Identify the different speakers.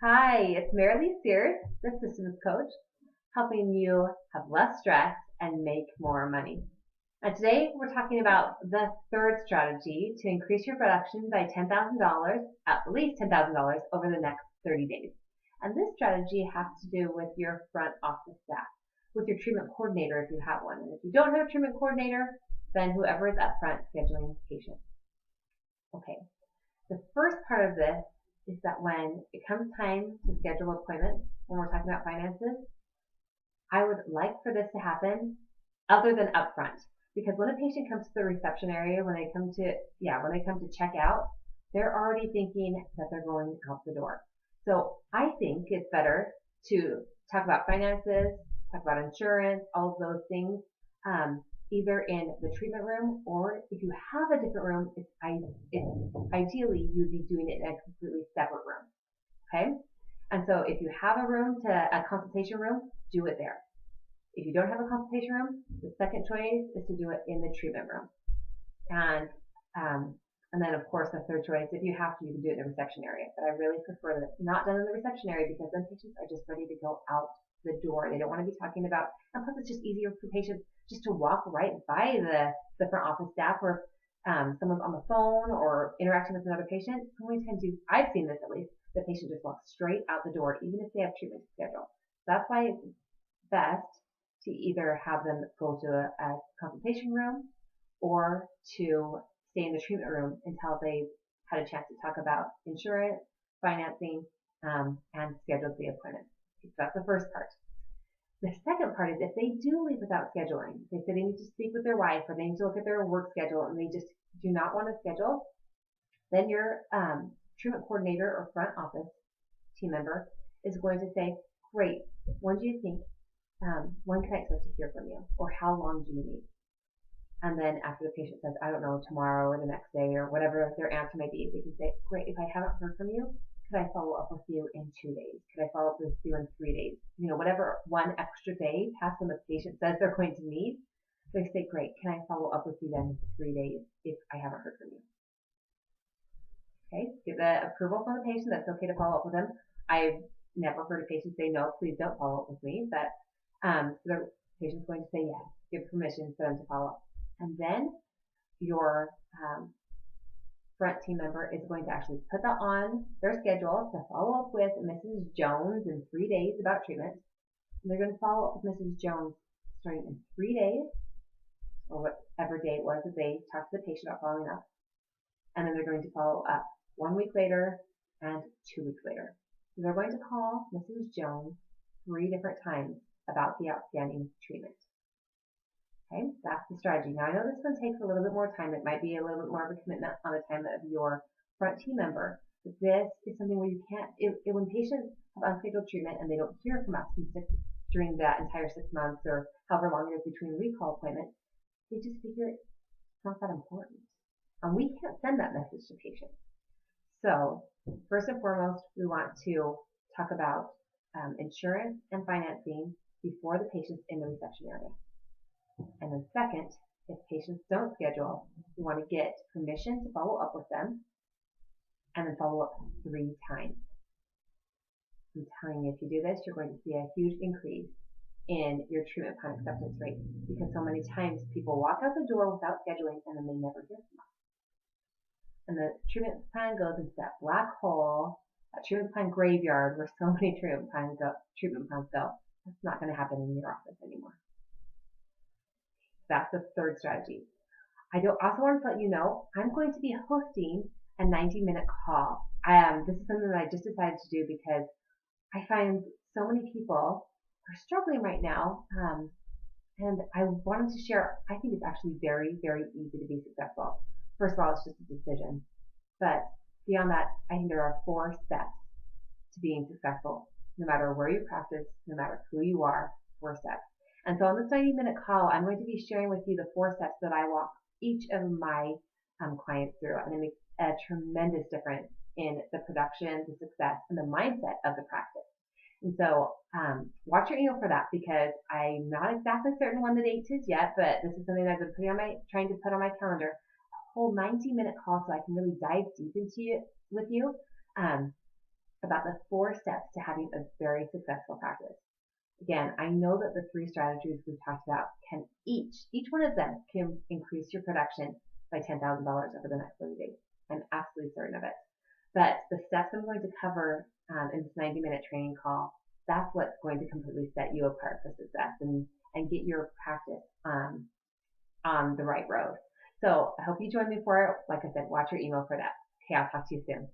Speaker 1: Hi, it's Marilee Sears, the systems coach, helping you have less stress and make more money. And today we're talking about the third strategy to increase your production by $10,000, at least $10,000 over the next 30 days. And this strategy has to do with your front office staff, with your treatment coordinator if you have one. And if you don't have a treatment coordinator, then whoever is up front scheduling patients. Okay, the first part of this is that when it comes time to schedule appointments, when we're talking about finances, I would like for this to happen other than upfront. Because when a patient comes to the reception area, when they come to check out, they're already thinking that they're going out the door. So I think it's better to talk about finances, talk about insurance, all of those things, either in the treatment room, or if you have a different room, ideally you'd be doing it in a completely separate room. Okay? And so if you have a consultation room, do it there. If you don't have a consultation room, the second choice is to do it in the treatment room. And then of course the third choice, if you have to, you can do it in the reception area. But I really prefer that it's not done in the reception area because then patients are just ready to go out the door. They don't want to be talking about, and plus it's just easier for patients just to walk right by the front office staff or someone's on the phone or interacting with another patient. How many times I've seen this at least, the patient just walks straight out the door even if they have treatment to schedule. That's why it's best to either have them go to a consultation room or to stay in the treatment room until they've had a chance to talk about insurance, financing, and schedule the appointment. So that's the first part. The second part is if they do leave without scheduling, they say they need to speak with their wife or they need to look at their work schedule and they just do not want to schedule, then your treatment coordinator or front office team member is going to say, great, when do you think, when can I expect to hear from you? Or how long do you need? And then after the patient says, I don't know, tomorrow or the next day or whatever their answer may be, they can say, great, if I haven't heard from you, could I follow up with you in 2 days? Could I follow up with you in 3 days? Whatever one extra day past when the patient says they're going to need, they say, great, can I follow up with you then in 3 days if I haven't heard from you? Okay, get the approval from the patient. That's okay to follow up with them. I've never heard a patient say, no, please don't follow up with me, but the patient's going to say yes, give permission for them to follow up. And then your front team member is going to actually put that on their schedule to follow up with Mrs. Jones in 3 days about treatment. And they're going to follow up with Mrs. Jones starting in 3 days, or whatever day it was that they talked to the patient about following up. And then they're going to follow up 1 week later and 2 weeks later. So they're going to call Mrs. Jones 3 different times about the outstanding treatment. Okay, that's the strategy. Now I know this one takes a little bit more time. It might be a little bit more of a commitment on the time of your front team member. But this is something where you can't, when patients have unscheduled treatment and they don't hear from us during that entire 6 months or however long it is between recall appointments, they just figure it's not that important. And we can't send that message to patients. So first and foremost, we want to talk about insurance and financing before the patient's in the reception area. And then second, if patients don't schedule, we want to get permission to follow up with them and then follow up 3 times. I'm telling you, if you do this, you're going to see a huge increase in your treatment plan acceptance rate because so many times people walk out the door without scheduling and then they never hear from us. And the treatment plan goes into that black hole, that treatment plan graveyard where so many treatment plans go. That's not going to happen in your office anymore. That's the third strategy. I also want to let you know I'm going to be hosting a 90-minute call. This is something that I just decided to do because I find so many people are struggling right now, and I wanted to share. I think it's actually very, very easy to be successful. First of all, it's just a decision, but beyond that, I think there are 4 steps to being successful. No matter where you practice, no matter who you are, 4 steps. And so on this 90-minute call, I'm going to be sharing with you the 4 steps that I walk each of my clients through. And it makes a tremendous difference in the production, the success, and the mindset of the practice. And so watch your email for that because I'm not exactly certain when the date is yet, but this is something that I've been trying to put on my calendar. A whole 90-minute call so I can really dive deep into it with you. about the 4 steps to having a very successful practice. Again, I know that the 3 strategies we've talked about can each one of them can increase your production by $10,000 over the next 30 days. I'm absolutely certain of it. But the steps I'm going to cover in this 90-minute training call, that's what's going to completely set you apart for success and get your practice on the right road. So I hope you join me for it. Like I said, watch your email for that. Okay, I'll talk to you soon.